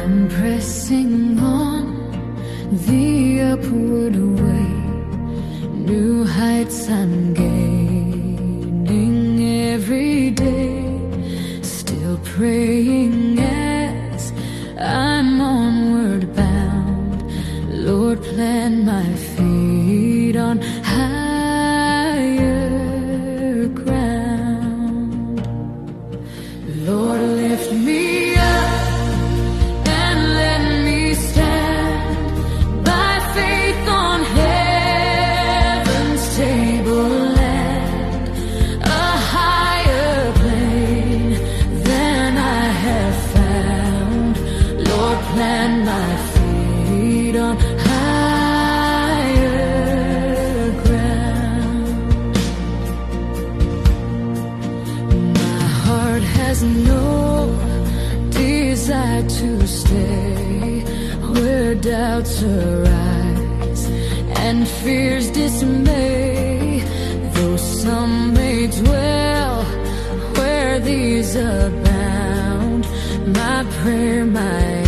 I'm pressing on the upward way, new heights I'm gaining every day, still praying as I'm onward bound. Lord, plant my feet on higher ground. Lord, lift me up and let me stand by faith on heaven's tableland, a higher plane than I have found. Lord, plant my feet on higher ground. My heart has no desire to stay where doubts arise and fears dismay, though some may dwell where these abound. My prayer, my